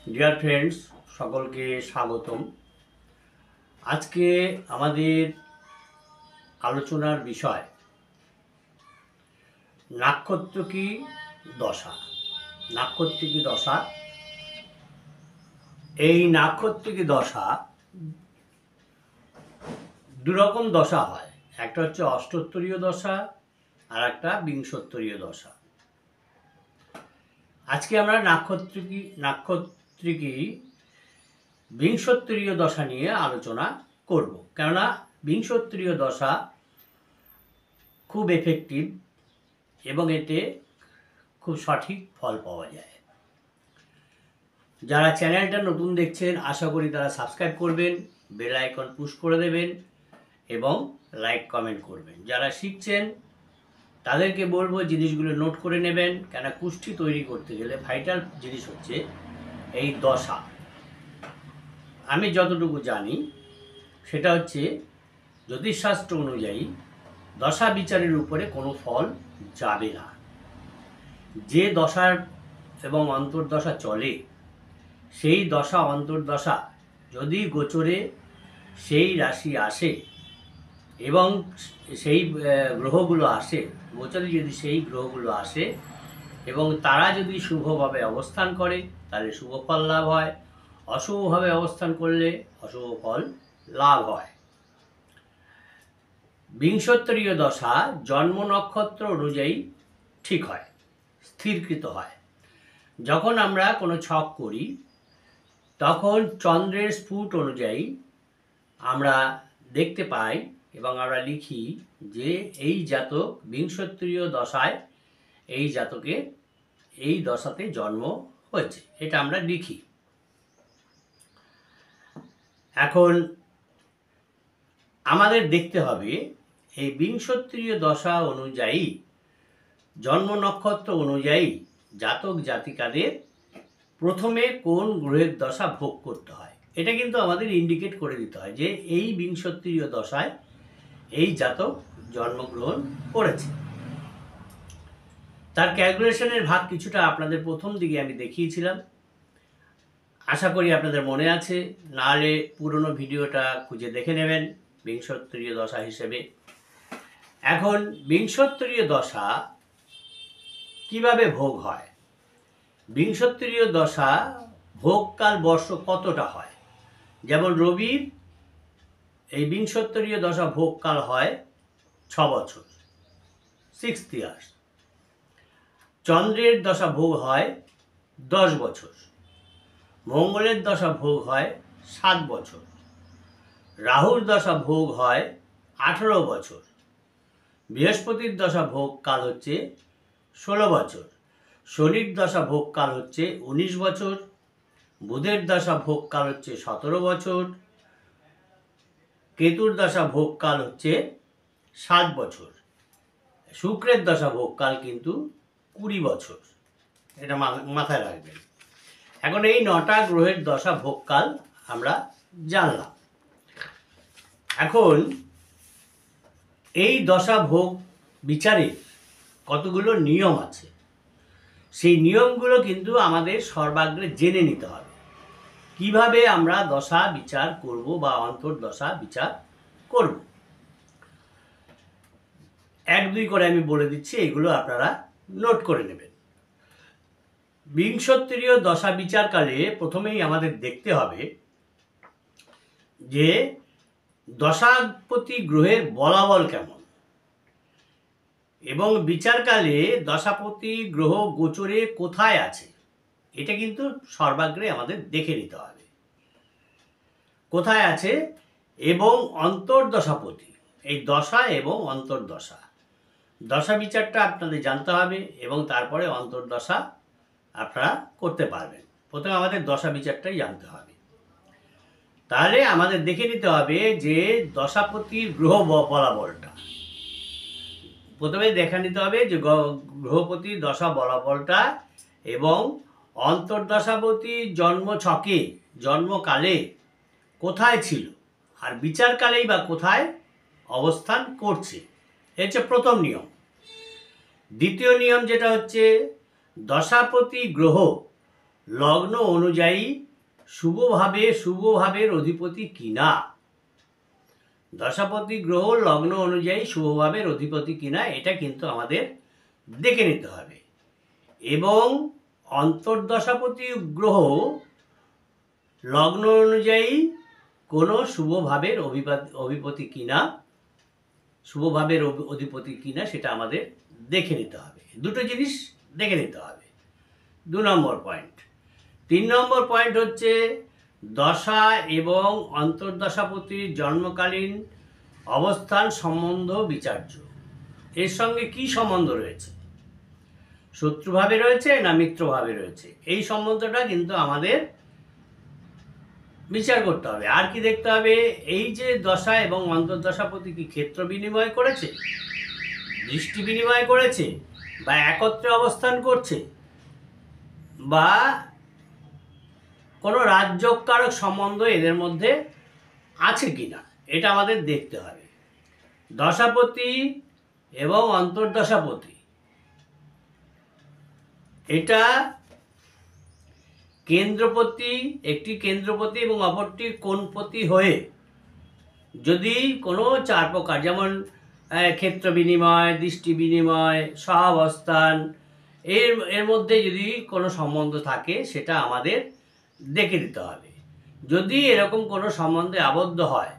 Dear friends, সকলকে স্বাগতম। আজকে আমাদের আলোচনার বিষয় নাক্ষত্রিকী দশা। নাক্ষত্রিকী দশা, এই নাক্ষত্রিকী দশা দুরকম দশা হয়। একটা হচ্ছে অষ্টোত্তরীয় দশা আর একটা বিংশোত্তরীয় দশা। আজকে আমরা নাক্ষত্রিকী বিংশোত্তরীয় দশা নিয়ে আলোচনা করব, কেননা বিংশোত্তরীয় দশা খুব এফেক্টিভ এবং এতে খুব সঠিক ফল পাওয়া যায়। যারা চ্যানেলটা নতুন দেখছেন, আশা করি তারা সাবস্ক্রাইব করবেন, বেল আইকন পুশ করে দেবেন এবং লাইক কমেন্ট করবেন। যারা শিখছেন তাদেরকে বলবো জিনিসগুলো নোট করে নেবেন, কেন কুষ্ঠি তৈরি করতে গেলে ভাইটাল জিনিস হচ্ছে এই দশা। আমি যতটুকু জানি সেটা হচ্ছে জ্যোতিষশাস্ত্র অনুযায়ী দশা বিচারের উপরে কোনো ফল যাবে না। যে দশার এবং অন্তর্দশা চলে, সেই দশা অন্তর্দশা যদি গোচরে সেই রাশি আসে এবং সেই গ্রহগুলো আসে, গোচরে যদি সেই গ্রহগুলো আসে এবং তারা যদি শুভভাবে অবস্থান করে তাহলে শুভ ফল লাভ হয়, অশুভভাবে অবস্থান করলে অশুভ ফল লাভ হয়। বিংশোত্তরীয় দশা জন্ম নক্ষত্র অনুযায়ী ঠিক হয়, স্থিরকৃত হয়। যখন আমরা কোনো ছক করি তখন চন্দ্রের স্ফুট অনুযায়ী আমরা দেখতে পাই এবং আমরা লিখি যে এই জাতক বিংশোত্তরীয় দশায়, এই জাতকে এই দশাতে জন্ম হয়েছে, এটা আমরা লিখি। এখন আমাদের দেখতে হবে এই বিংশোত্তরীয় দশা অনুযায়ী, জন্ম নক্ষত্র অনুযায়ী জাতক জাতিকাদের প্রথমে কোন গ্রহের দশা ভোগ করতে হয়, এটা কিন্তু আমাদের ইন্ডিকেট করে দিতে হয় যে এই বিংশোত্তরীয় দশায় এই জাতক জন্মগ্রহণ করেছে। তার ক্যালকুলেশনের ভাগ কিছুটা আপনাদের প্রথম দিকে আমি দেখিয়েছিলাম, আশা করি আপনাদের মনে আছে। নাহলে পুরনো ভিডিওটা খুঁজে দেখে নেবেন বিংশোত্তরীয় দশা হিসেবে। এখন বিংশোত্তরীয় দশা কিভাবে ভোগ হয়, বিংশোত্তরীয় দশা ভোগকাল বর্ষ কতটা হয়। যেমন রবির এই বিংশোত্তরীয় দশা ভোগকাল হয় 6 বছর, 6 ইয়ার্স। চন্দ্রের দশা ভোগ হয় 10 বছর, মঙ্গলের দশা ভোগ হয় 7 বছর, রাহুর দশা ভোগ হয় 18 বছর, বৃহস্পতির দশা ভোগকাল হচ্ছে 16 বছর, শনির দশা ভোগকাল হচ্ছে 19 বছর, বুধের দশা ভোগকাল হচ্ছে 17 বছর, কেতুর দশা ভোগকাল হচ্ছে 7 বছর, শুক্রের দশা ভোগকাল কিন্তু 20 বছর। এটা মাথায় রাখবেন। এখন এই 9টা গ্রহের দশা ভোগকাল আমরা জানলাম। এখন এই দশা ভোগ বিচারে কতগুলো নিয়ম আছে, সেই নিয়মগুলো কিন্তু আমাদের সর্বাগ্রে জেনে নিতে হবে। কিভাবে আমরা দশা বিচার করব বা অন্তর্দশা বিচার করব, 1-2 করে আমি বলে দিচ্ছি, এগুলো আপনারা নোট করে নেবেন। বিংশোত্তরীয় দশা বিচারকালে প্রথমেই আমাদের দেখতে হবে যে দশাপতি গ্রহের বলাবল কেমন, এবং বিচারকালে দশাপতি গ্রহ গোচরে কোথায় আছে, এটা কিন্তু সর্বাগ্রে আমাদের দেখে নিতে হবে কোথায় আছে। এবং অন্তর্দশাপতি, এই দশা এবং অন্তর্দশা, দশা বিচারটা আপনাদের জানতে হবে এবং তারপরে অন্তর্দশা আপনারা করতে পারবেন। প্রথমে আমাদের দশা বিচারটাই জানতে হবে। তাহলে আমাদের দেখে নিতে হবে যে দশাপতির গ্রহ বলাবলটা, প্রথমে দেখে নিতে হবে যে গ্রহপতির দশা বলাবলটা এবং অন্তর্দশাপতি জন্ম ছকে জন্মকালে কোথায় ছিল আর বিচারকালেই বা কোথায় অবস্থান করছে, এটা হচ্ছে প্রথম নিয়ম। দ্বিতীয় নিয়ম যেটা হচ্ছে দশাপতি গ্রহ লগ্ন অনুযায়ী শুভভাবের অধিপতি কিনা, দশাপতি গ্রহ লগ্ন অনুযায়ী শুভভাবের অধিপতি কিনা এটা কিন্তু আমাদের দেখে নিতে হবে। এবং অন্তর্দশাপতি গ্রহ লগ্ন অনুযায়ী কোনো শুভভাবের অধিপতি কিনা, শুভভাবের অধিপতি কিনা সেটা আমাদের দেখে নিতে হবে। দুটো জিনিস দেখে নিতে হবে। 2 নম্বর পয়েন্ট। 3 নম্বর পয়েন্ট হচ্ছে দশা এবং অন্তর্দশাপতির জন্মকালীন অবস্থান সম্বন্ধ বিচার্য। এর সঙ্গে কি সম্বন্ধ রয়েছে, শত্রুভাবে রয়েছে না মিত্রভাবে রয়েছে, এই সম্বন্ধটা কিন্তু আমাদের বিচার করতে হবে। আর কি দেখতে হবে, এই যে দশা এবং অন্তর্দশাপতি কি ক্ষেত্র বিনিময় করেছে, দৃষ্টি বিনিময় করেছে, বা একত্রে অবস্থান করছে, বা কোনো রাজ্যকারক সম্বন্ধ এদের মধ্যে আছে কিনা এটা আমাদের দেখতে হবে। দশাপতি এবং অন্তর্দশাপতি এটা কেন্দ্রপতি, একটি কেন্দ্রপতি এবং অপরটি কোণপতি হয়ে যদি কোনো 4 প্রকার, যেমন ক্ষেত্র বিনিময়, দৃষ্টি বিনিময়, সহাবস্থান, এর মধ্যে যদি কোনো সম্বন্ধ থাকে সেটা আমাদের দেখে দিতে হবে। যদি এরকম কোনো সম্বন্ধে আবদ্ধ হয়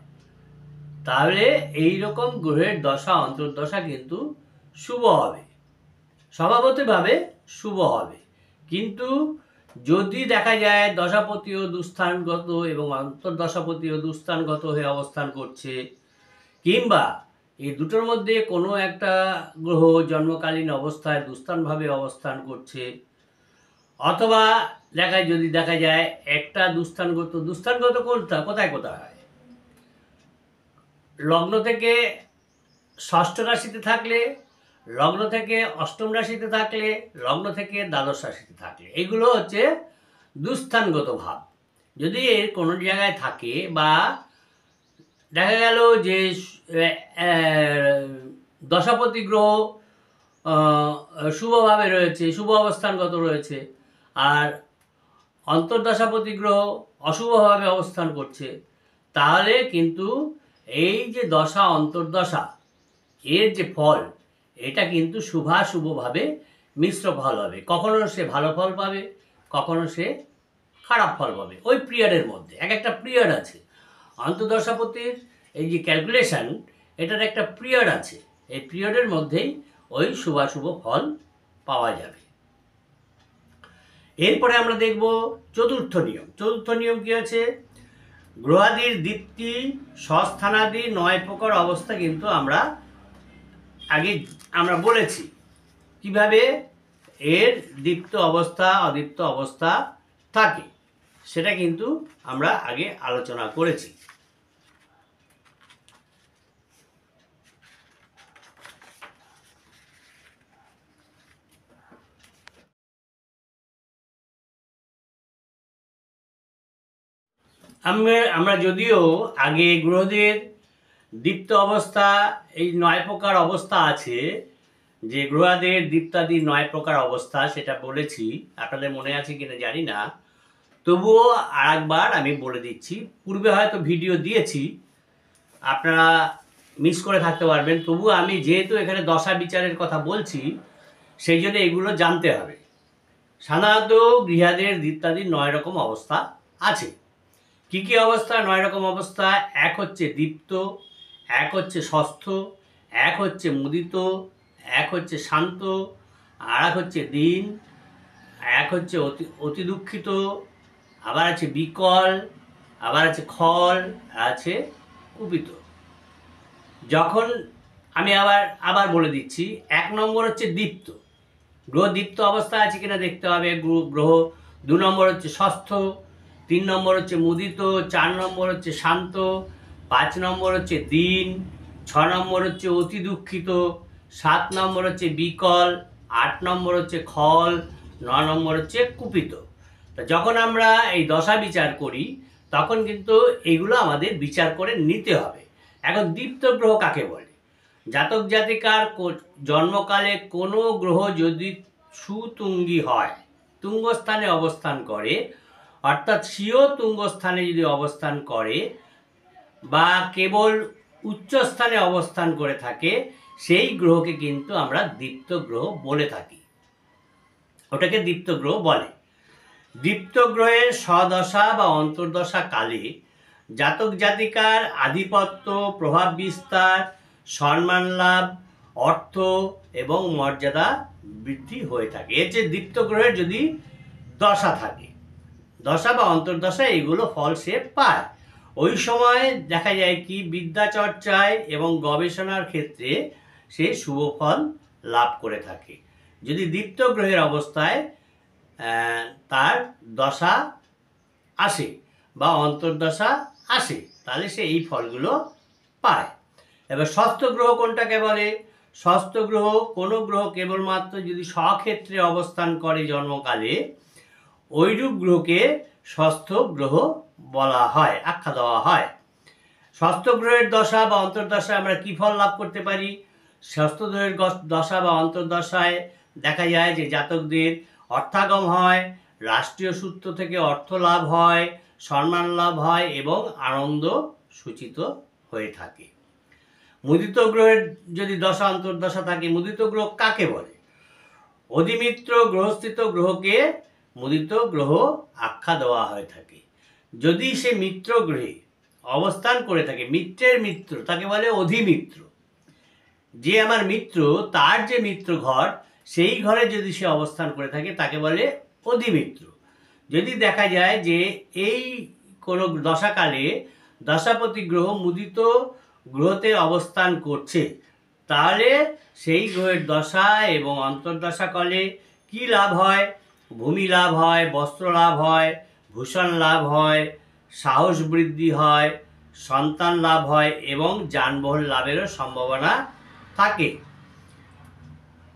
তাহলে এই রকম গ্রহের দশা অন্তর্দশা কিন্তু শুভ হবে, স্বভাবতভাবে শুভ হবে। কিন্তু যদি দেখা যায় দশাপতিও দুস্থানগত এবং অন্তর্দশাপতিও দুস্থানগত হয়ে অবস্থান করছে, কিংবা এই দুটোর মধ্যে কোনো একটা গ্রহ জন্মকালীন অবস্থায় দুস্থানভাবে অবস্থান করছে, অথবা যদি দেখা যায় একটা দুস্থানগত কোথায় হয়, লগ্ন থেকে ষষ্ঠ রাশিতে থাকলে, লগ্ন থেকে অষ্টম রাশিতে থাকলে, লগ্ন থেকে দ্বাদশ রাশিতে থাকলে, এগুলো হচ্ছে দুস্থানগত ভাব। যদি এর কোনো জায়গায় থাকে, বা দেখা গেল যে দশাপতি গ্রহ শুভভাবে রয়েছে, শুভ অবস্থানগত রয়েছে, আর অন্তর্দশাপতি গ্রহ অশুভভাবে অবস্থান করছে, তাহলে কিন্তু এই যে দশা অন্তর্দশা এর যে ফল, এটা কিন্তু শুভাশুভভাবে মিশ্র ফল হবে। কখনো সে ভালো ফল পাবে, কখনো সে খারাপ ফল পাবে। ওই পিরিয়ডের মধ্যে একটা পিরিয়ড আছে অন্তর্দশাপতির, এই যে ক্যালকুলেশন, এটার একটা পিরিয়ড আছে। এই পিরিয়ডের মধ্যেই ওই শুভাশুভ ফল পাওয়া যাবে। এরপরে আমরা দেখব চতুর্থ নিয়ম। চতুর্থ নিয়ম কি আছে, গ্রহাদির দীপ্তি স্বস্থানাদি 9 প্রকার অবস্থা কিন্তু আমরা বলেছি কিভাবে এর দীপ্ত অবস্থা অদীপ্ত অবস্থা থাকে, সেটা কিন্তু আমরা আগে আলোচনা করেছি। আমরা যদিও আগে গ্রহদের দীপ্ত অবস্থা, এই 9 প্রকার অবস্থা আছে, যে গ্রহাদের দীপ্তাদি 9 প্রকার অবস্থা, সেটা বলেছি, আপনাদের মনে আছে কিনা জানি না, তবুও আরেকবার আমি বলে দিচ্ছি। পূর্বে হয়তো ভিডিও দিয়েছি, আপনারা মিস করে থাকতে পারবেন, তবু আমি যেহেতু এখানে দশা বিচারের কথা বলছি, সেই জন্য এগুলো জানতে হবে। সাধারণত গৃহাদের দীপ্তাদি 9 রকম অবস্থা আছে। কি কি অবস্থা? 9 রকম অবস্থা। এক হচ্ছে দীপ্ত, এক হচ্ছে ষষ্ঠ, এক হচ্ছে মুদিত, এক হচ্ছে শান্ত, আর এক হচ্ছে দীন, এক হচ্ছে অতি দুঃখিত, আবার আছে বিকল, আবার আছে খল, আছে কুপিত। যখন আমি আবার বলে দিচ্ছি, 1 নম্বর হচ্ছে দীপ্ত, গ্রহ দীপ্ত অবস্থা আছে কিনা দেখতে হবে। গ্রহ 2 নম্বর হচ্ছে ষষ্ঠ, 3 নম্বর হচ্ছে মুদিত, 4 নম্বর হচ্ছে শান্ত, 5 নম্বর হচ্ছে দীন, 6 নম্বর হচ্ছে অতি দুঃখিত, 7 নম্বর হচ্ছে বিকল, 8 নম্বর হচ্ছে খল, 9 নম্বর হচ্ছে কুপিত। যখন আমরা এই দশা বিচার করি তখন কিন্তু এইগুলো আমাদের বিচার করে নিতে হবে। এখন দীপ্ত গ্রহ কাকে বলে? জাতক জাতিকার জন্মকালে কোনো গ্রহ যদি সুতুঙ্গী হয়, তুঙ্গস্থানে অবস্থান করে, অর্থাৎ স্বীয় তুঙ্গস্থানে যদি অবস্থান করে বা কেবল উচ্চস্থানে অবস্থান করে থাকে, সেই গ্রহকে কিন্তু আমরা দীপ্ত গ্রহ বলে থাকি, ওটাকে দীপ্ত গ্রহ বলে। দীপ্ত গ্রহের স্বদশা বা অন্তর্দশা কালে জাতক জাতিকার আধিপত্য, প্রভাব বিস্তার, সম্মান লাভ, অর্থ এবং মর্যাদা বৃদ্ধি হয়ে থাকে। এর যে দীপ্ত গ্রহের যদি দশা থাকে, দশা বা অন্তর্দশা, এগুলো ফল সে পায়। ওই সময় দেখা যায় কি বিদ্যা চর্চায় এবং গবেষণার ক্ষেত্রে সে শুভ ফল লাভ করে থাকে। যদি দীপ্ত গ্রহের অবস্থায় তার দশা আসে বা অন্তর্দশা আসে, তাহলে সে এই ফলগুলো পায়। এবার ষষ্ঠ গ্রহ কোনটাকে বলে? ষষ্ঠ গ্রহ কোনো গ্রহ কেবলমাত্র যদি স্বক্ষেত্রে অবস্থান করে জন্মকালে, ওইরূপ গ্রহকে ষষ্ঠ গ্রহ বলা হয়, আখ্যা দেওয়া হয়। ষষ্ঠ গ্রহের দশা বা অন্তর্দশায় আমরা কি ফল লাভ করতে পারি? ষষ্ঠ গ্রহের দশা বা অন্তর্দশায় দেখা যায় যে জাতকদের অর্থাগম হয়, রাষ্ট্রীয় সূত্র থেকে অর্থ লাভ হয়, সম্মান লাভ হয় এবং আনন্দ সূচিত হয়ে থাকে। মুদিত গ্রহের যদি দশা অন্তর্দশা থাকে, মুদিত গ্রহ কাকে বলে? অধিমিত্র গ্রহস্থিত গ্রহকে মুদিত গ্রহ আখ্যা দেওয়া হয়ে থাকে। যদি সে মিত্র গ্রহে অবস্থান করে থাকে, মিত্রের মিত্র, তাকে বলে অধিমিত্র। যে আমার মিত্র, তার যে মিত্র ঘর, সেই ঘরে যদি সে অবস্থান করে থাকে তাকে বলে অধিমিত্র। যদি দেখা যায় যে এই কোনো দশাকালে দশাপতি গ্রহ মুদিত গ্রহতে অবস্থান করছে, তাহলে সেই গ্রহের দশা এবং অন্তর্দশাকালে কি লাভ হয়? ভূমি লাভ হয়, বস্ত্র লাভ হয়, ভূষণ লাভ হয়, সাহস বৃদ্ধি হয়, সন্তান লাভ হয় এবং যানবাহন লাভেরও সম্ভাবনা থাকে।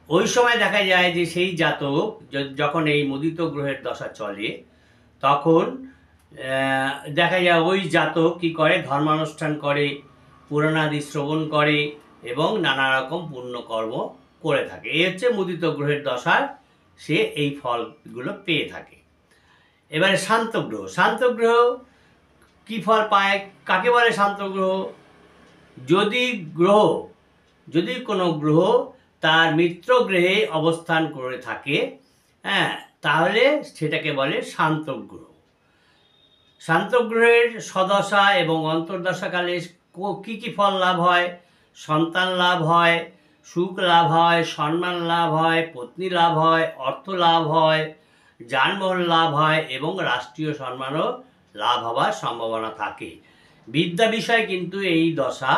ওই সময় দেখা যায় যে সেই জাতক যখন এই মুদিত গ্রহের দশা চলে, তখন দেখা যায় ওই জাতক কি করে? ধর্মানুষ্ঠান করে, পুরাণাদি শ্রবণ করে এবং নানা রকম পুণ্যকর্ম করে থাকে। এই হচ্ছে মুদিত গ্রহের দশার সে এই ফলগুলো পেয়ে থাকে। এবারে শান্ত গ্রহ। শান্ত গ্রহ কি ফল পায়? কাকে বলে শান্ত গ্রহ? যদি কোনো গ্রহ তার মিত্র গ্রহে অবস্থান করে থাকে, তাহলে সেটাকে বলে শান্ত গ্রহ। শান্ত গ্রহের সদশা এবং অন্তর্দশাকালে কি কি ফল লাভ হয়? সন্তান লাভ হয়, সুখ লাভ হয়, সম্মান লাভ হয়, পত্নী লাভ হয়, অর্থ লাভ হয়, যানবাহন লাভ হয় এবং রাষ্ট্রীয় সম্মানও লাভ হওয়ার সম্ভাবনা থাকে। বিদ্যা বিষয় কিন্তু এই দশা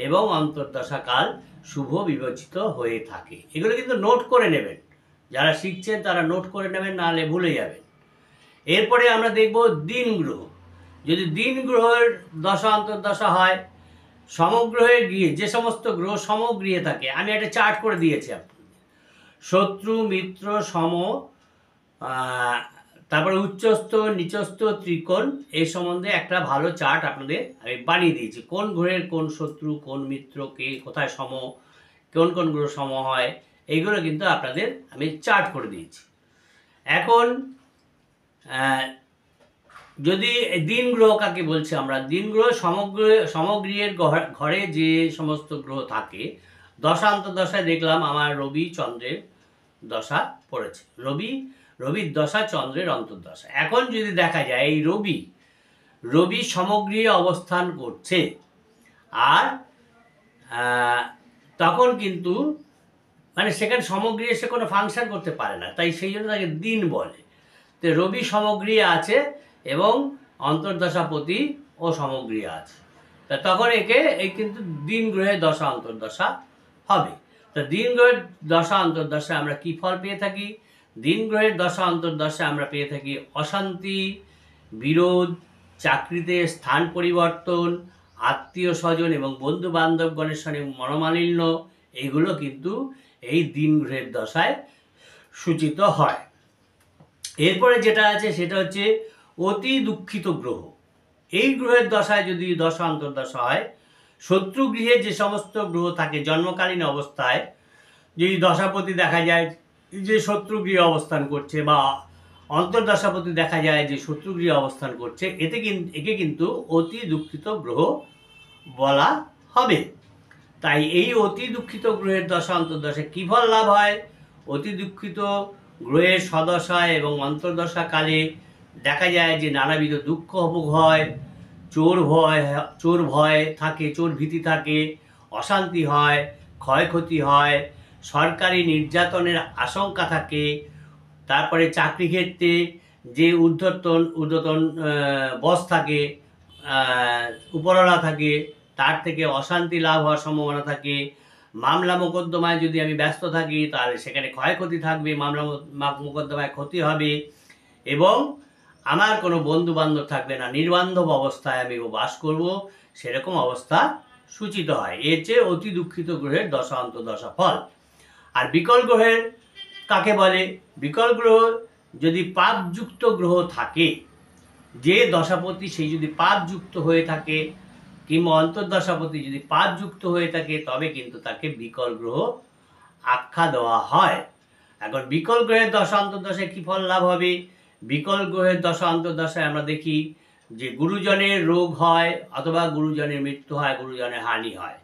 এবং অন্তর্দশাকাল শুভ বিবেচিত হয়ে থাকে। এগুলো কিন্তু নোট করে নেবেন, যারা শিখছেন তারা নোট করে নেবেন, নাহলে ভুলে যাবেন। এরপরে আমরা দেখব দিন গ্রহ। যদি দিন গ্রহের দশা অন্তর্দশা হয়, সমগ্রহে গিয়ে যে সমস্ত গ্রহ সমগৃহে থাকে, আমি একটা চার্ট করে দিয়েছি আপনাদের, শত্রু, মিত্র, সম, তারপরে উচ্চস্থ, নিচস্থ, ত্রিকোণ, এই সম্বন্ধে একটা ভালো চার্ট আপনাদের আমি বানিয়ে দিয়েছি। কোন গ্রহের কোন শত্রু, কোন মিত্র, কে কোথায় সম, কোন কোন গ্রহ সম হয়, এইগুলো কিন্তু আপনাদের আমি চার্ট করে দিয়েছি। এখন যদি দিন গ্রহ কাকে বলছি আমরা? দিন গ্রহ সমগৃহের ঘরে যে সমস্ত গ্রহ থাকে, দশা অন্তর্দশায় দেখলাম আমার রবি চন্দ্রের দশা পড়েছে, রবির দশা চন্দ্রের অন্তর্দশা। এখন যদি দেখা যায় এই রবি সমগৃহে অবস্থান করছে, আর তখন কিন্তু মানে সেখানে সমগৃহে সে কোনো ফাংশন করতে পারে না, তাই সেই জন্য তাকে দিন বলে। তো রবি সমগৃহে আছে এবং অন্তর্দশাপতি ও সমগৃহে আছে, তা তখন এই কিন্তু দিন গ্রহের দশা অন্তর্দশা হবে। তা দিন গ্রহের দশা অন্তর্দশা আমরা কি ফল পেয়ে থাকি? দিন গ্রহের দশা অন্তর্দশা আমরা পেয়ে থাকি অশান্তি, বিরোধ, চাকরিতে স্থান পরিবর্তন, আত্মীয় স্বজন এবং বন্ধু বান্ধবগণের সঙ্গে মনোমালিন্য, এইগুলো কিন্তু এই দিন গ্রহের দশায় সূচিত হয়। এরপরে যেটা আছে সেটা হচ্ছে অতি দুঃখিত গ্রহ। এই গ্রহের দশায় যদি দশা অন্তর্দশা হয়, শত্রু গৃহে যে সমস্ত গ্রহ থাকে জন্মকালীন অবস্থায়, যদি দশাপতি দেখা যায় যে শত্রু গৃহে অবস্থান করছে বা অন্তর্দশাপতি দেখা যায় যে শত্রুগৃহে অবস্থান করছে, একে কিন্তু অতি দুঃখিত গ্রহ বলা হবে। তাই এই অতি দুঃখিত গ্রহের দশা অন্তর্দশায় কী ফল লাভ হয়? অতি দুঃখিত গ্রহের সদশায় এবং অন্তর্দশাকালে দেখা যায় যে নানাবিধ দুঃখ ভোগ হয়, চোর ভয় থাকে, চোর ভীতি থাকে, অশান্তি হয়, ক্ষয়ক্ষতি হয়, সরকারি নির্যাতনের আশঙ্কা থাকে। তারপরে চাকরি ক্ষেত্রে যে ঊর্ধ্বতন বস থাকে, উপরওয়ালা থাকে, তার থেকে অশান্তি লাভ হওয়ার সম্ভাবনা থাকে। মামলা মোকদ্দমায় যদি আমি ব্যস্ত থাকি তাহলে সেখানে ক্ষয়ক্ষতি থাকবে, মামলা মোকদ্দমায় ক্ষতি হবে, এবং আমার কোনো বন্ধু বান্ধব থাকবে না, নির্বান্ধব অবস্থায় আমি বাস করব, সেরকম অবস্থা সূচিত হয়। এর চেয়ে অতি দুঃখিত গ্রহের দশা অন্তর্দশা ফল। আর বিকল গ্রহের কাকে বলে? বিকল গ্রহ যদি পাপযুক্ত গ্রহ থাকে, যে দশাপতি সেই যদি পাপযুক্ত হয়ে থাকে কিংবা অন্তর্দশাপতি যদি পাপযুক্ত হয়ে থাকে, তবে কিন্তু তাকে বিকল গ্রহ আখ্যা দেওয়া হয়। এখন বিকল গ্রহের দশা অন্তর্দশায় কী ফল লাভ হবে? বিকল গ্রহের দশা অন্তর্দশায় আমরা দেখি যে গুরুজনের রোগ হয়, অথবা গুরুজনের মৃত্যু হয়, গুরুজনের হানি হয়,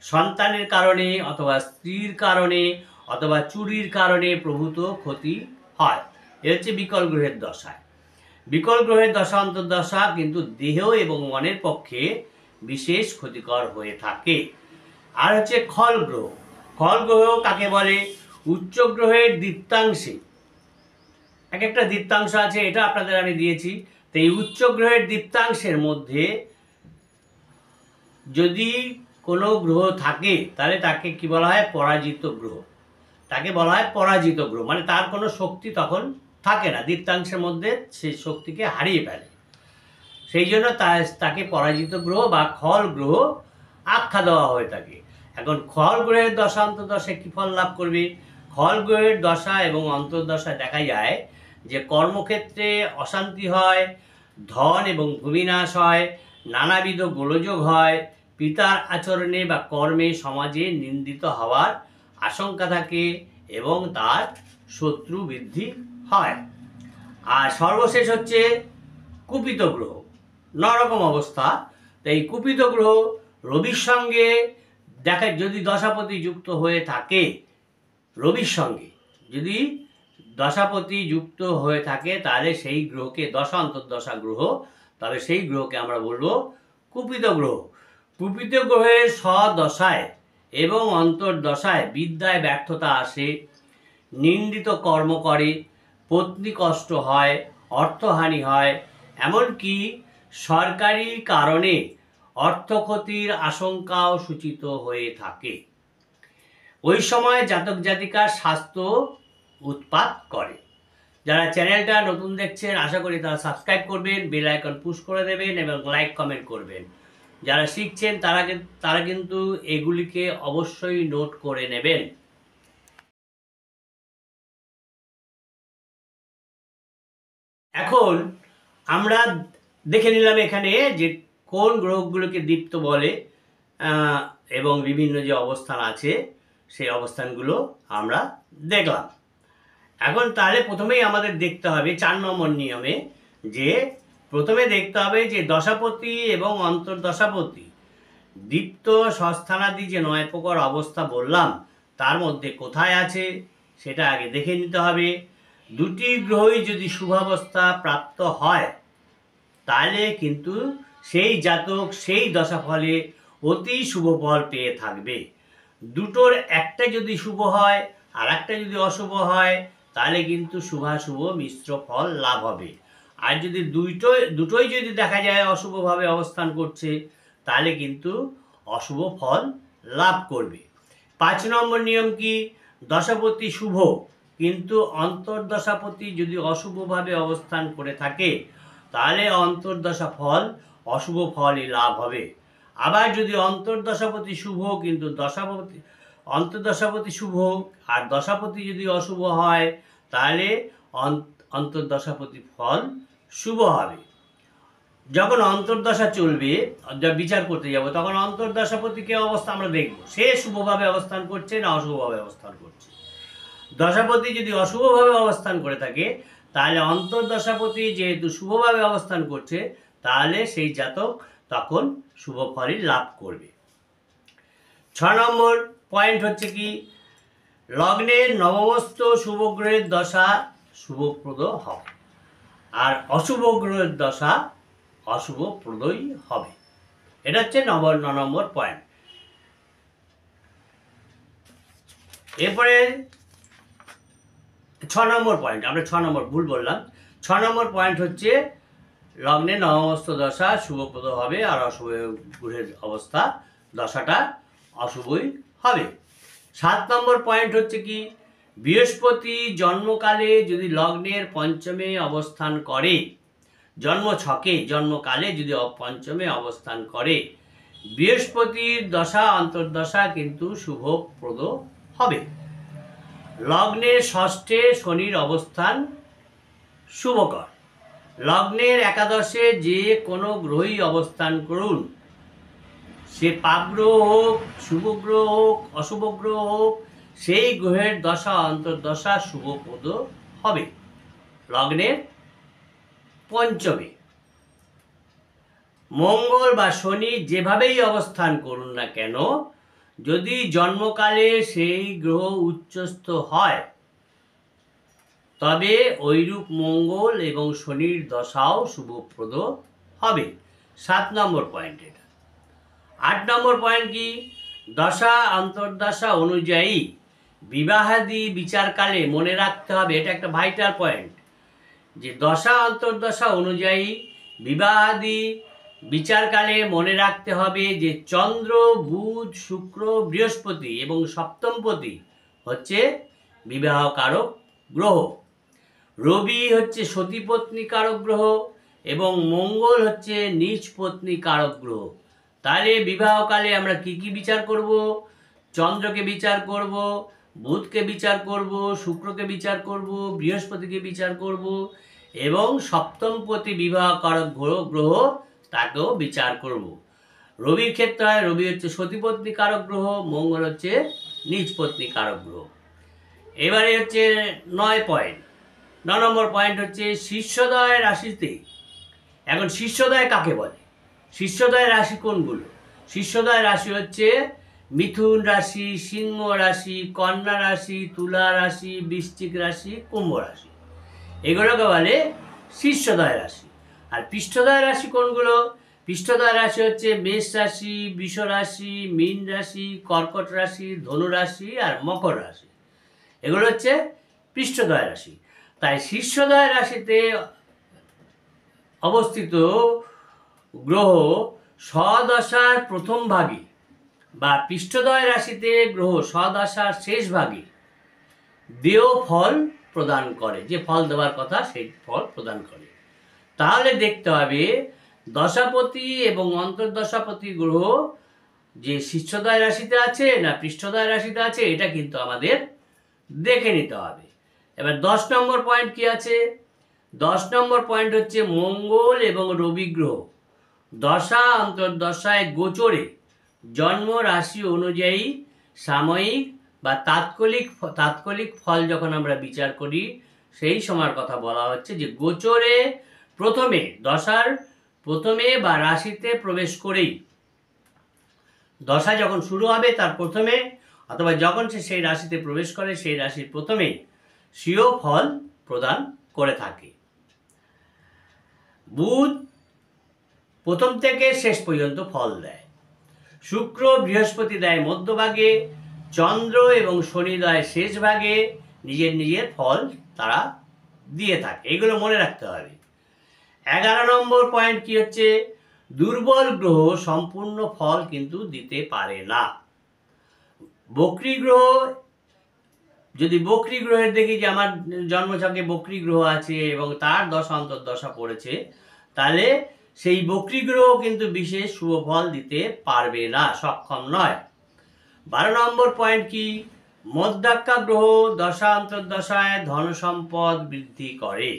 সন্তানের কারণে অথবা স্ত্রীর কারণে অথবা চুরির কারণে প্রভূত ক্ষতি হয়। এ হচ্ছে বিকল গ্রহের দশায়। বিকল গ্রহের দশা অন্তর্দশা কিন্তু দেহ এবং মনের পক্ষে বিশেষ ক্ষতিকর হয়ে থাকে। আর হচ্ছে খল গ্রহ। খল গ্রহ কাকে বলে? উচ্চ গ্রহের দীপ্তাংশে, এক একটা দীপ্তাংশ আছে, এটা আপনাদের আমি দিয়েছি। তো এই উচ্চ গ্রহের দীপ্তাংশের মধ্যে যদি কোনো গ্রহ থাকে তাহলে তাকে কি বলা হয়? পরাজিত গ্রহ। তাকে বলা হয় পরাজিত গ্রহ, মানে তার কোনো শক্তি তখন থাকে না, দীপ্তাংশের মধ্যে সেই শক্তিকে হারিয়ে ফেলে। সেই জন্য তাকে পরাজিত গ্রহ বা খল গ্রহ আখ্যা দেওয়া হয়ে থাকে। এখন খল গ্রহের দশা অন্তর্দশায় কী ফল লাভ করবে? খল গ্রহের দশা এবং অন্তর্দশায় দেখা যায় যে কর্মক্ষেত্রে অশান্তি হয়, ধন এবং ভূমিনাশ হয়, নানাবিধ গোলযোগ হয়, পিতার আচরণে বা কর্মে সমাজে নিন্দিত হওয়ার আশঙ্কা থাকে এবং তার শত্রু বৃদ্ধি হয়। আর সর্বশেষ হচ্ছে কুপিত গ্রহ, নরকম অবস্থা। তো এই কুপিত গ্রহ রবির সঙ্গে দেখা, যদি দশাপতি যুক্ত হয়ে থাকে, রবির সঙ্গে যদি দশাপতি যুক্ত হয়ে থাকে তাহলে সেই গ্রহকে দশা অন্তর্দশা গ্রহ, তবে সেই গ্রহকে আমরা বলবো কুপিত গ্রহ। কুপিত গ্রহের স্বদশায় এবং অন্তর্দশায় বিদ্যায় ব্যর্থতা আসে, নিন্দিত কর্ম করে, পত্নী কষ্ট হয়, অর্থহানি হয়, এমনকি সরকারি কারণে অর্থক্ষতির আশঙ্কাও সূচিত হয়ে থাকে। ওই সময় জাতক জাতিকার স্বাস্থ্য উৎপাত করে। যারা চ্যানেলটা নতুন দেখছেন আশা করি তারা সাবস্ক্রাইব করবেন, বেল আইকন পুশ করে দেবেন এবং লাইক কমেন্ট করবেন। যারা শিখছেন তারা কিন্তু এগুলিকে অবশ্যই নোট করে নেবেন। এখন আমরা দেখে নিলাম এখানে যে কোন গ্রহগুলোকে দীপ্ত বলে এবং বিভিন্ন যে অবস্থান আছে সেই অবস্থানগুলো আমরা দেখলাম। এখন তাহলে প্রথমেই আমাদের দেখতে হবে 4 নম্বর নিয়মে, যে প্রথমে দেখতে হবে যে দশাপতি এবং অন্তর্দশাপতি দীপ্ত স্বস্থানাদি যে 9 প্রকার অবস্থা বললাম তার মধ্যে কোথায় আছে সেটা আগে দেখে নিতে হবে। দুটি গ্রহই যদি শুভাবস্থা প্রাপ্ত হয় তাহলে কিন্তু সেই জাতক সেই দশাফলে অতি শুভ ফল পেয়ে থাকবে। দুটোর একটা যদি শুভ হয় আর একটা যদি অশুভ হয় তাহলে কিন্তু শুভাশুভ মিশ্র ফল লাভ হবে। আর যদি দুটোই যদি দেখা যায় অশুভভাবে অবস্থান করছে তাহলে কিন্তু অশুভ ফল লাভ করবে। 5 নম্বর নিয়ম কি? দশাপতি শুভ কিন্তু অন্তর্দশাপতি যদি অশুভভাবে অবস্থান করে থাকে তাহলে অন্তর্দশা ফল অশুভ ফলই লাভ হবে। আবার যদি অন্তর্দশাপতি শুভ কিন্তু অন্তর্দশাপতি শুভ আর দশাপতি যদি অশুভ হয় তাহলে অন্তর্দশাপতি ফল শুভ হবে। যখন অন্তর্দশা চলবে, বিচার করতে যাব, তখন অন্তর্দশাপতিকে অবস্থা আমরা দেখব সে শুভভাবে অবস্থান করছে না অশুভভাবে অবস্থান করছে। দশাপতি যদি অশুভভাবে অবস্থান করে থাকে তাহলে অন্তর্দশাপতি যেহেতু শুভভাবে অবস্থান করছে, তাহলে সেই জাতক তখন শুভ ফলই লাভ করবে। 6 নম্বর পয়েন্ট হচ্ছে কি, লগ্নের নবমস্ত শুভ গ্রহের দশা শুভপ্রদ হবে, আর অশুভ গ্রহের দশা অশুভপ্রদই হবে। এটা হচ্ছে 9 নম্বর পয়েন্ট। এরপরে 6 নম্বর পয়েন্ট, আমরা 6 নম্বর ভুল বললাম। 6 নম্বর পয়েন্ট হচ্ছে লগ্নে নবমস্ত দশা শুভপ্রদ হবে, আর অশুভ গ্রহের অবস্থা দশাটা অশুভই হবে। 7 নম্বর পয়েন্ট হচ্ছে কি, বৃহস্পতি জন্মকালে যদি লগ্নের পঞ্চমে অবস্থান করে, জন্ম ছকে জন্মকালে যদি পঞ্চমে অবস্থান করে, বৃহস্পতির দশা অন্তর্দশা কিন্তু শুভপ্রদ হবে। লগ্নের ষষ্ঠে শনির অবস্থান শুভকর। লগ্নের একাদশে যে কোনো গ্রহই অবস্থান করুন, সে পাপগ্রহ হোক, শুভ গ্রহ হোক, অশুভ গ্রহ হোক, সেই গ্রহের দশা অন্তর্দশা শুভপ্রদ হবে। লগ্নের পঞ্চমে মঙ্গল বা শনি যেভাবেই অবস্থান করুন না কেন, যদি জন্মকালে সেই গ্রহ উচ্চস্থ হয়, তবে ঐরূপ মঙ্গল এবং শনির দশাও শুভপ্রদ হবে। 7 নম্বর পয়েন্ট এটা। 8 নম্বর পয়েন্ট কি, দশা অন্তর্দশা অনুযায়ী বিবাহাদি বিচারকালে মনে রাখতে হবে, এটা একটা ভাইটাল পয়েন্ট, যে দশা অন্তর্দশা অনুযায়ী বিবাহাদি বিচারকালে মনে রাখতে হবে যে চন্দ্র, বুধ, শুক্র, বৃহস্পতি এবং সপ্তমপতি হচ্ছে বিবাহকারক গ্রহ। রবি হচ্ছে সতীপত্নী কারক গ্রহ এবং মঙ্গল হচ্ছে নিজ পত্নী কারক গ্রহ। তাহলে বিবাহকালে আমরা কি কি বিচার করব? চন্দ্রকে বিচার করব, বুধকে বিচার করব, শুক্রকে বিচার করব, বৃহস্পতিকে বিচার করব এবং সপ্তমপতি বিবাহকারক গ্রহ তাকেও বিচার করব। রবির ক্ষেত্রে হয়, রবি হচ্ছে সতীপত্নী কারক গ্রহ, মঙ্গল হচ্ছে নিজ পত্নী কারক গ্রহ। এবারে হচ্ছে 9 পয়েন্ট। 9 নম্বর পয়েন্ট হচ্ছে শীর্ষোদয় রাশিতে। এখন শীর্ষোদয় কাকে বলে? শীর্ষোদয় রাশি কোনগুলো? শীর্ষোদয় রাশি হচ্ছে মিথুন রাশি, সিংহ রাশি, কন্যা রাশি, তুলা রাশি, বৃশ্চিক রাশি, কুম্ভ রাশি, এগুলোকে বলে শীর্ষোদয় রাশি। আর পৃষ্ঠোদয় রাশি কোনগুলো? পৃষ্ঠোদয় রাশি হচ্ছে মেষ রাশি, বৃষ রাশি, মীন রাশি, কর্কট রাশি, ধনু রাশি আর মকর রাশি, এগুলো হচ্ছে পৃষ্ঠোদয় রাশি। তাই শীর্ষোদয় রাশিতে অবস্থিত গ্রহ স্বদশার প্রথম ভাগে বা পৃষ্ঠোদয় রাশিতে গ্রহ স্বদশার শেষ ভাগে দেও ফল প্রদান করে, যে ফল দেওয়ার কথা সেই ফল প্রদান করে। তাহলে দেখতে হবে দশাপতি এবং অন্তর্দশাপতি গ্রহ যে শীর্ষোদয় রাশিতে আছে না পৃষ্ঠোদয় রাশিতে আছে, এটা কিন্তু আমাদের দেখে নিতে হবে। এবার 10 নম্বর পয়েন্ট কি আছে? 10 নম্বর পয়েন্ট হচ্ছে মঙ্গল এবং রবি গ্রহ দশা অন্তর্দশায় গোচরে জন্ম রাশি অনুযায়ী সাময়িক বা তাৎক্ষণিক ফল যখন আমরা বিচার করি, সেই সময়ের কথা বলা হচ্ছে যে গোচরে প্রথমে, দশার প্রথমে বা রাশিতে প্রবেশ করেই, দশা যখন শুরু হবে তার প্রথমে অথবা যখন সে সেই রাশিতে প্রবেশ করে সেই রাশির প্রথমে স্বীয় ফল প্রদান করে থাকে। বুধ প্রথম থেকে শেষ পর্যন্ত ফল দেয়, শুক্র বৃহস্পতি দেয় মধ্যভাগে, চন্দ্র এবং শনি দেয় শেষ ভাগে, নিজের ফল তারা দিয়ে থাকে। এগুলো মনে রাখতে হবে। 11 নম্বর পয়েন্ট কি হচ্ছে? দুর্বল গ্রহ সম্পূর্ণ ফল কিন্তু দিতে পারে না। বক্রী গ্রহ, যদি বক্রী গ্রহের দেখি যে আমার জন্মছকে বক্রী গ্রহ আছে এবং তার দশা অন্তর্দশা পড়েছে, তাহলে সেই বক্রী গ্রহ কিন্তু বিশেষ শুভ ফল দিতে পারবে না, সক্ষম নয়। 12 নম্বর পয়েন্ট কি? মধ্যাক্ষ গ্রহ দশা অন্তর্দশায় ধন সম্পদ বৃদ্ধি করে।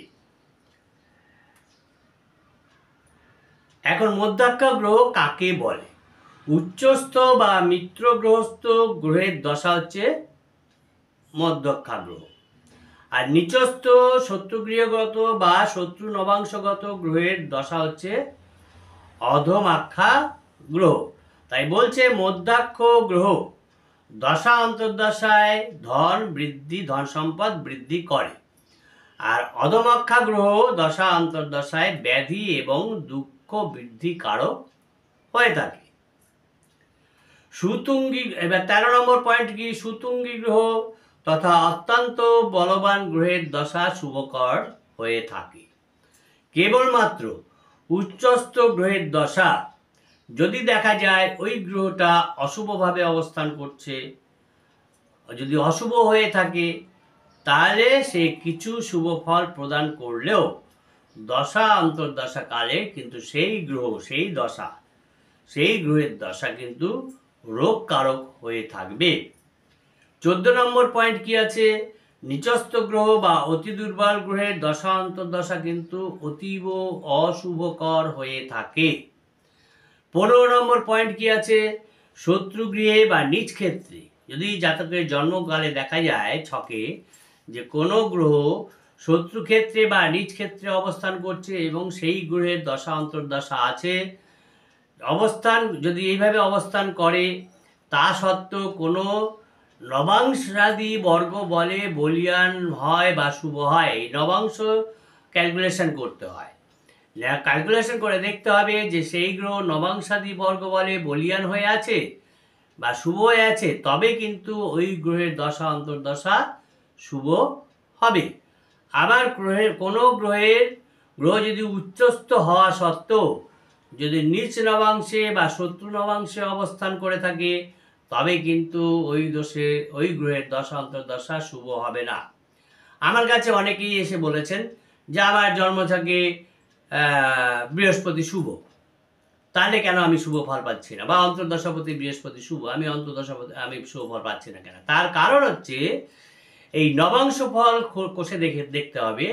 এখন মধ্যাক্ষ গ্রহ কাকে বলে? উচ্চস্থ বা মিত্র গ্রহস্থ গ্রহের দশা হচ্ছে মধ্যাক্ষ গ্রহ। আর নিচস্থ শত্রুগৃহগত বা শত্রু নবাংশগত গ্রহের দশা হচ্ছে অধমাক্ষা গ্রহ। তাই বলছে মধ্যাক্ষ গ্রহ দশা অন্তর্দশায় ধন বৃদ্ধি, ধন সম্পদ বৃদ্ধি করে, আর অধমাক্ষা গ্রহ দশা অন্তর্দশায় ব্যাধি এবং দুঃখ বৃদ্ধি কারক হয়ে থাকে। সুতুঙ্গী, এবার 13 নম্বর পয়েন্ট কি, সুতুঙ্গী গ্রহ তথা অত্যন্ত বলবান গ্রহের দশা শুভকর হয়ে থাকে। কেবলমাত্র উচ্চস্থ গ্রহের দশা যদি দেখা যায় ওই গ্রহটা অশুভভাবে অবস্থান করছে, যদি অশুভ হয়ে থাকে, তাহলে সে কিছু শুভ ফল প্রদান করলেও দশা অন্তর্দশা কালে কিন্তু সেই গ্রহ, সেই দশা, সেই গ্রহের দশা কিন্তু রোগ কারক হয়ে থাকবে। 14 নম্বর পয়েন্ট কি আছে, নিচস্থ গ্রহ বা অতি দুর্বল গ্রহের দশা অন্তর্দশা কিন্তু অতীব অশুভকর হয়ে থাকে। 15 নম্বর পয়েন্ট কি আছে, শত্রুগৃহে বা নিজ ক্ষেত্রে যদি জাতকের জন্মকালে দেখা যায় ছকে যে কোনো গ্রহ শত্রুক্ষেত্রে বা নিজ ক্ষেত্রে অবস্থান করছে এবং সেই গ্রহের দশা অন্তর্দশা আছে, অবস্থান যদি এইভাবে অবস্থান করে, তা সত্ত্বেও কোনো নবাংশাদি বর্গ বলে বলিয়ান হয় বা শুভ হয়, এই নবাংশ ক্যালকুলেশন করতে হয়। ক্যালকুলেশন করে দেখতে হবে যে সেই গ্রহ নবাংশাদি বর্গ বলে বলিয়ান হয়ে আছে বা শুভ হয়ে আছে, তবে কিন্তু ওই গ্রহের দশা অন্তর্দশা শুভ হবে। আবার কোনো গ্রহ যদি উচ্চস্থ হওয়া সত্ত্বেও যদি নিচ নবাংশে বা শত্রু নবাংশে অবস্থান করে থাকে, তবে কিন্তু ওই গ্রহের দশা অন্তর্দশা শুভ হবে না। আমার কাছে অনেকেই এসে বলেছেন যে আমার জন্ম থেকে বৃহস্পতি শুভ, তাহলে কেন আমি শুভ ফল পাচ্ছি না, বা অন্তর্দশাপতি বৃহস্পতি শুভ, আমি শুভ ফল পাচ্ছি না কেন? তার কারণ হচ্ছে এই নবাংশ ফল কোষে দেখতে হবে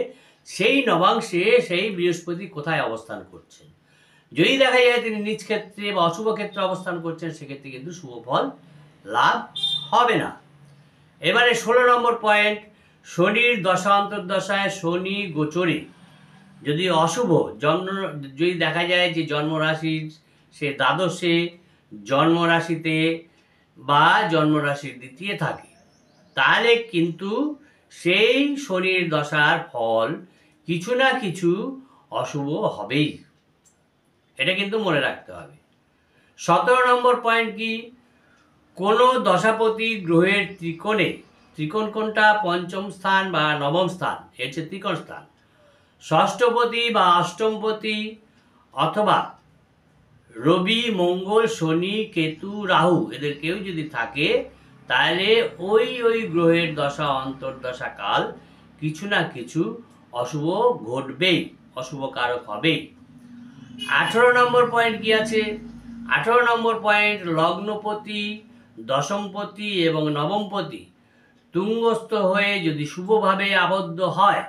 সেই নবাংশে সেই বৃহস্পতি কোথায় অবস্থান করছেন। যদি দেখা যায় তিনি নিজ ক্ষেত্রে বা অশুভ ক্ষেত্রে অবস্থান করছেন, সেক্ষেত্রে কিন্তু শুভ ফল লাভ হবে না। এবারে 16 নম্বর পয়েন্ট, শনির দশা অন্তর্দশায় শনি গোচরে যদি অশুভ যদি দেখা যায় যে জন্মরাশির সে দ্বাদশে, জন্মরাশিতে বা জন্মরাশির দ্বিতীয় থাকে, তাহলে কিন্তু সেই শনির দশার ফল কিছু না কিছু অশুভ হবেই, এটা কিন্তু মনে রাখতে হবে। 17 নম্বর পয়েন্ট কি, কোনো দশাপতি গ্রহের ত্রিকোণে, ত্রিকোণ কোনটা, পঞ্চম স্থান বা নবম স্থান, এ হচ্ছে ত্রিকোণ স্থান, ষষ্ঠপতি বা অষ্টমপতি অথবা রবি, মঙ্গল, শনি, কেতু, রাহু এদের কেউ যদি থাকে, তাহলে ওই গ্রহের দশা অন্তর্দশা কাল কিছু না কিছু অশুভ ঘটবেই, অশুভ কারক হবেই। 18 নম্বর পয়েন্ট কি আছে, 18 নম্বর পয়েন্ট, লগ্নপতি, দশমপতি এবং নবমপতি তুঙ্গস্থ হয়ে যদি শুভভাবে আবদ্ধ হয়,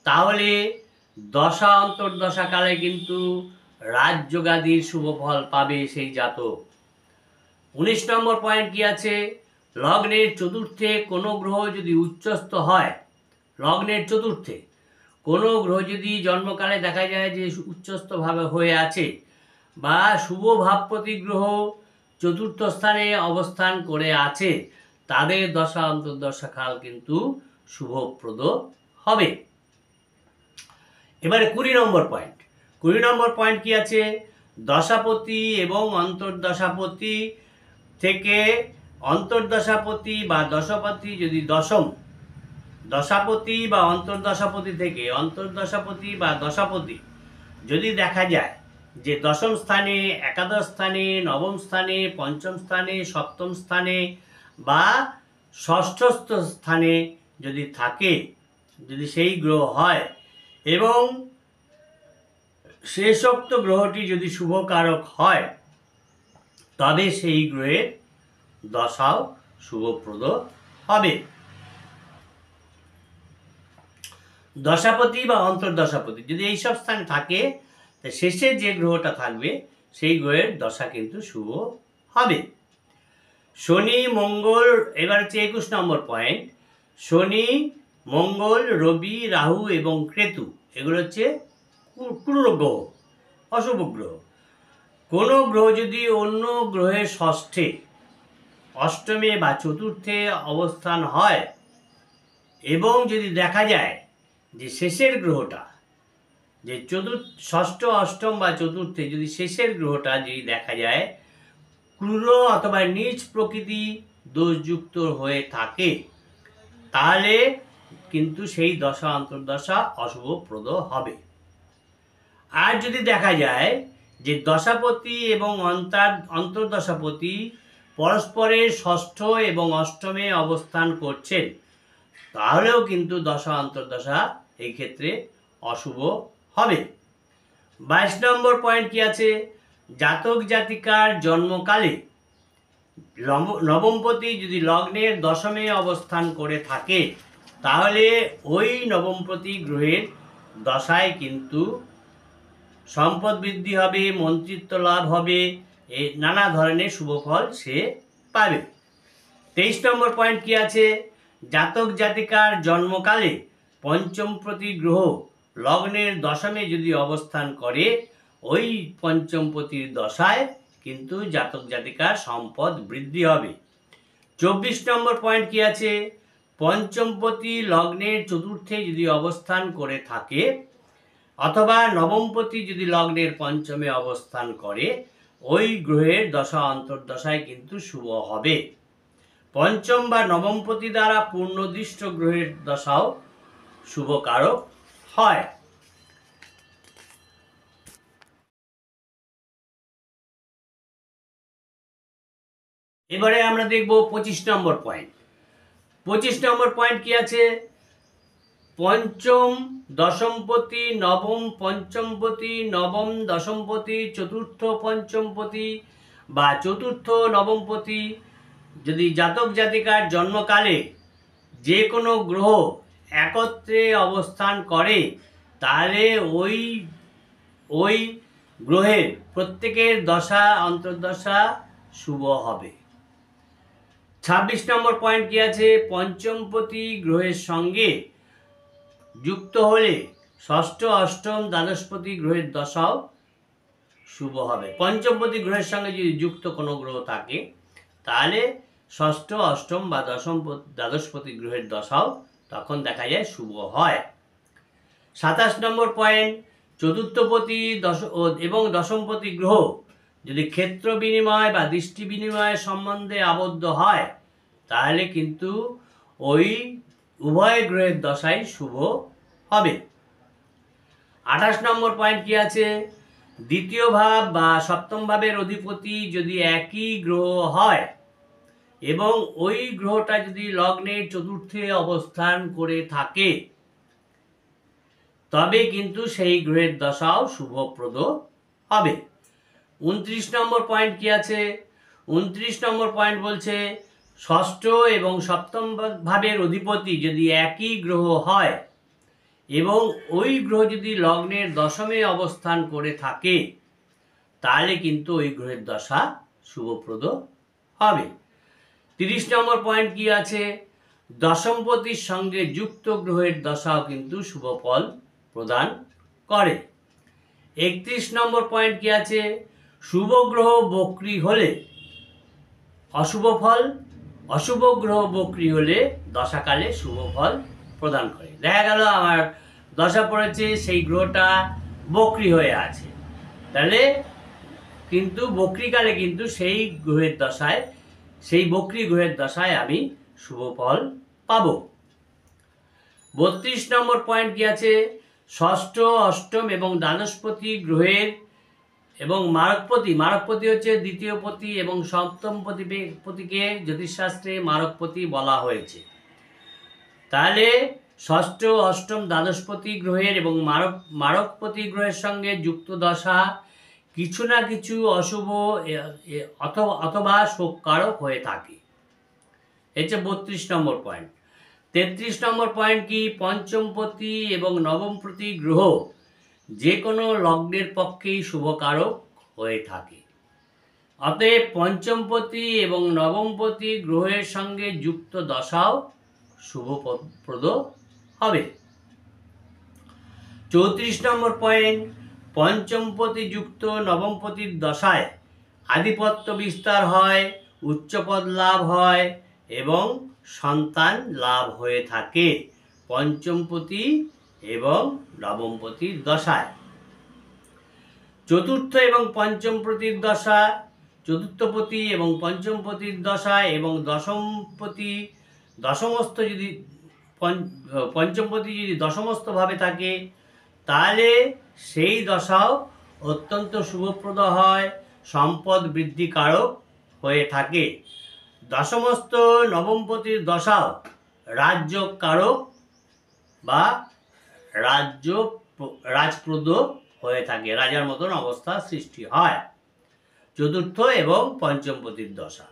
তাহলে দশা অন্তর্দশা কালে কিন্তু রাজযোগাদির শুভ ফল পাবে সেই জাতক। 19 নম্বর পয়েন্ট কি আছে, লগ্নের চতুর্থে কোনো গ্রহ যদি উচ্চস্থ হয়, লগ্নের চতুর্থে কোনো গ্রহ যদি জন্মকালে দেখা যায় যে উচ্চস্থভাবে হয়ে আছে বা শুভ ভাবপতি গ্রহ চতুর্থ স্থানে অবস্থান করে আছে, তাদের দশা অন্তর্দশা কাল কিন্তু শুভপ্রদ হবে। এবারে 20 নম্বর পয়েন্ট, 20 নম্বর পয়েন্ট কি আছে, দশাপতি এবং অন্তর্দশাপতি থেকে অন্তর্দশাপতি বা দশাপতি যদি দশাপতি বা অন্তর্দশাপতি থেকে অন্তর্দশাপতি বা দশাপতি যদি দেখা যায় যে দশম স্থানে, একাদশ স্থানে, নবম স্থানে, পঞ্চম স্থানে, সপ্তম স্থানে বা ষষ্ঠস্থ স্থানে যদি থাকে, যদি সেই গ্রহ হয় এবং শেষোক্ত গ্রহটি যদি শুভকারক হয়, তবে সেই গ্রহের দশাও শুভপ্রদ হবে। দশাপতি বা অন্তর্দশাপতি যদি এইসব স্থানে থাকে, শেষে যে গ্রহটা থাকবে সেই গ্রহের দশা কিন্তু শুভ হবে। শনি, মঙ্গল, এবার হচ্ছে 21 নম্বর পয়েন্ট, শনি, মঙ্গল, রবি, রাহু এবং কেতু এগুলো হচ্ছে ক্রূর গ্রহ, অশুভ গ্রহ। কোনো গ্রহ যদি অন্য গ্রহের ষষ্ঠে, অষ্টমে বা চতুর্থে অবস্থান হয় এবং যদি দেখা যায় যে শেষের গ্রহটা, যে ষষ্ঠ, অষ্টম বা চতুর্থে যদি শেষের গ্রহটা যদি দেখা যায় ক্রূর অথবা নীচ প্রকৃতি দোষযুক্ত হয়ে থাকে, তাহলে কিন্তু সেই দশা অন্তর্দশা অশুভপ্রদ হবে। আর যদি দেখা যায় যে দশাপতি এবং অন্তর্দশাপতি পরস্পরের ষষ্ঠ এবং অষ্টমে অবস্থান করছেন, তাহলেও কিন্তু দশা অন্তর্দশা এই ক্ষেত্রে অশুভ হবে। 22 নম্বর পয়েন্ট কি আছে, জাতক জাতিকার জন্মকালে নবমপতি যদি লগ্নের দশমে অবস্থান করে থাকে, তাহলে ওই নবমপতি গ্রহের দশায় কিন্তু সম্পদ বৃদ্ধি হবে, মন্ত্রিত্ব লাভ হবে, এই নানা ধরনের শুভ ফল সে পাবে। 23 নম্বর পয়েন্ট কি আছে, জাতক জাতিকার জন্মকালে পঞ্চমপতি গ্রহ লগ্নের দশমে যদি অবস্থান করে, ওই পঞ্চমপতির দশায় কিন্তু জাতক জাতিকার সম্পদ বৃদ্ধি হবে। 24 নম্বর পয়েন্ট কি আছে, পঞ্চমপতি লগ্নের চতুর্থে যদি অবস্থান করে থাকে অথবা নবমপতি যদি লগ্নের পঞ্চমে অবস্থান করে, ওই গ্রহের দশা অন্তর্দশায় কিন্তু শুভ হবে। পঞ্চম বা নবমপতি দ্বারা পূর্ণদৃষ্ট গ্রহের দশাও শুভকারক হয়। এবারে আমরা দেখব 25 নম্বর পয়েন্ট। 25 নম্বর পয়েন্ট কি আছে, পঞ্চম দশমপতি, নবম পঞ্চমপতি, নবম দশমপতি, চতুর্থ পঞ্চমপতি বা চতুর্থ নবমপতি যদি জাতক জাতিকার জন্মকালে যে কোনো গ্রহ একত্রে অবস্থান করে, তাহলে ওই গ্রহের প্রত্যেকের দশা অন্তর্দশা শুভ হবে। 26 নম্বর পয়েন্ট কি আছে, পঞ্চমপতি গ্রহের সঙ্গে যুক্ত হলে ষষ্ঠ, অষ্টম, দ্বাদশপতি গ্রহের দশাও শুভ হবে। পঞ্চমপতি গ্রহের সঙ্গে যদি যুক্ত কোনো গ্রহ থাকে, তাহলে ষষ্ঠ, অষ্টম বা দ্বাদশপতি গ্রহের দশাও তখন দেখা যায় শুভ হয়। 27 নম্বর পয়েন্ট, চতুর্থপতি এবং দশমপতি গ্রহ যদি ক্ষেত্র বিনিময় বা দৃষ্টি বিনিময়ের সম্বন্ধে আবদ্ধ হয়, তাহলে কিন্তু ওই উভয় গ্রহের দশাই শুভ হবে। 28 নম্বর পয়েন্ট কি আছে, দ্বিতীয় ভাব বা সপ্তম ভাবের অধিপতি যদি একই গ্রহ হয় এবং ওই গ্রহটা যদি লগ্নের চতুর্থে অবস্থান করে থাকে, তবে কিন্তু সেই গ্রহের দশাও শুভপ্রদ হবে। 29 নম্বর পয়েন্ট কি আছে, 29 নম্বর পয়েন্ট বলছে ষষ্ঠ এবং সপ্তম ভাবের অধিপতি যদি একই গ্রহ হয় এবং ওই গ্রহ যদি লগ্নের দশমে অবস্থান করে থাকে, তাহলে কিন্তু ওই গ্রহের দশা শুভপ্রদ হবে। 30 নম্বর পয়েন্ট কি আছে, দশমপতির সঙ্গে যুক্ত গ্রহের দশাও কিন্তু শুভ ফল প্রদান করে। 31 নম্বর পয়েন্ট কি আছে, শুভ গ্রহ বক্রী হলে অশুভ ফল, অশুভ গ্রহ বক্রী হলে দশাকালে শুভ ফল প্রদান করে। দেখা গেল আমার দশা পড়েছে, সেই গ্রহটা বক্রী হয়ে আছে, তাহলে কিন্তু বক্রীকালে কিন্তু সেই গ্রহের দশায়, সেই বক্রী গ্রহের দশায় আমি শুভ ফল পাবো। 32 নম্বর পয়েন্ট কি আছে, ষষ্ঠ, অষ্টম এবং দ্বাদশপতি গ্রহের এবং মারকপতি হচ্ছে দ্বিতীয় পতি এবং সপ্তম পতিকে জ্যোতিষশাস্ত্রে মারকপতি বলা হয়েছে। তাহলে ষষ্ঠ, অষ্টম, দ্বাদশপতি গ্রহের এবং মারকপতি গ্রহের সঙ্গে যুক্ত দশা কিছু না কিছু অশুভ অথবা শোককারক হয়ে থাকে। হচ্ছে 32 নম্বর পয়েন্ট। 33 নম্বর পয়েন্ট কি, পঞ্চমপতি এবং নবমপতি গ্রহ যে কোনো লগ্নের পক্ষেই শুভকারক হয়ে থাকে। অতএব পঞ্চমপতি এবং নবমপতি গ্রহের সঙ্গে যুক্ত দশাও শুভপ্রদ হবে। 34 নম্বর পয়েন্ট, পঞ্চমপতি যুক্ত নবমপতির দশায় আধিপত্য বিস্তার হয়, উচ্চপদ লাভ হয় এবং সন্তান লাভ হয়ে থাকে পঞ্চমপতি এবং নবমপতির দশায়। চতুর্থ এবং পঞ্চমপতির দশা, চতুর্থপতি এবং পঞ্চমপতির দশা এবং দশমপতি দশমস্থ যদি পঞ্চমপতি যদি দশমস্থভাবে থাকে তাহলে সেই দশাও অত্যন্ত শুভপ্রদ হয়, সম্পদ বৃদ্ধিকারক হয়ে থাকে। দশমস্থ নবমপতির দশাও রাজ্যকারক বা রাজপ্রদ হয়ে থাকে, রাজার মতন অবস্থা সৃষ্টি হয় চতুর্থ এবং পঞ্চমপতির দশা।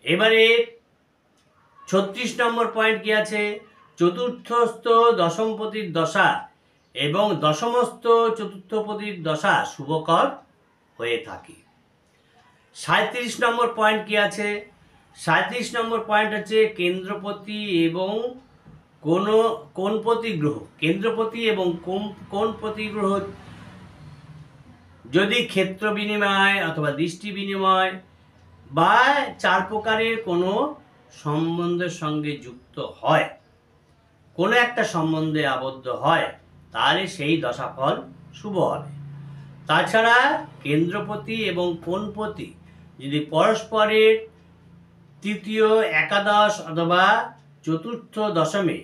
এবারে 36 নম্বর পয়েন্ট কি আছে, চতুর্থস্থ দশমপতির দশা এবং দশমস্থ চতুর্থপতির দশা শুভকর হয়ে থাকে। 37 নম্বর পয়েন্ট কি আছে, 37 নম্বর পয়েন্ট হচ্ছে কেন্দ্রপতি এবং কোণপতি গ্রহ। কেন্দ্রপতি এবং কোণপতি গ্রহ যদি ক্ষেত্র বিনিময় অথবা দৃষ্টি বিনিময় বা 4 প্রকারের কোনো সম্বন্ধের সঙ্গে যুক্ত হয়, কোনো একটা সম্বন্ধে আবদ্ধ হয়, তাহলে সেই দশাফল শুভ হবে। তাছাড়া কেন্দ্রপতি এবং কোণপতি যদি পরস্পরের তৃতীয় একাদশ অথবা চতুর্থ দশমে,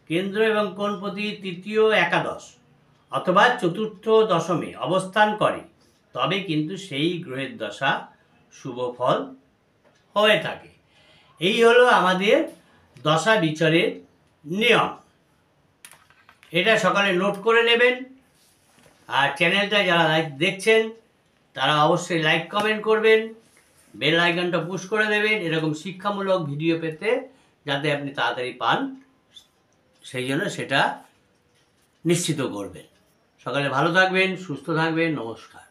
কেন্দ্র এবং কোণপতি তৃতীয় একাদশ অথবা চতুর্থ দশমে অবস্থান করে, তবে কিন্তু সেই গ্রহের দশা শুভ ফল হয়ে থাকে। এই হলো আমাদের দশা বিচরের নিয়ম। এটা সকালে নোট করে নেবেন। আর চ্যানেলটা যারা দেখছেন তারা অবশ্যই লাইক কমেন্ট করবেন, বেল আইকনটা পুশ করে দেবেন এরকম শিক্ষামূলক ভিডিও পেতে, যাতে আপনি তাড়াতাড়ি পান, সেই জন্য সেটা নিশ্চিত করবেন। সকালে ভালো থাকবেন, সুস্থ থাকবেন। নমস্কার।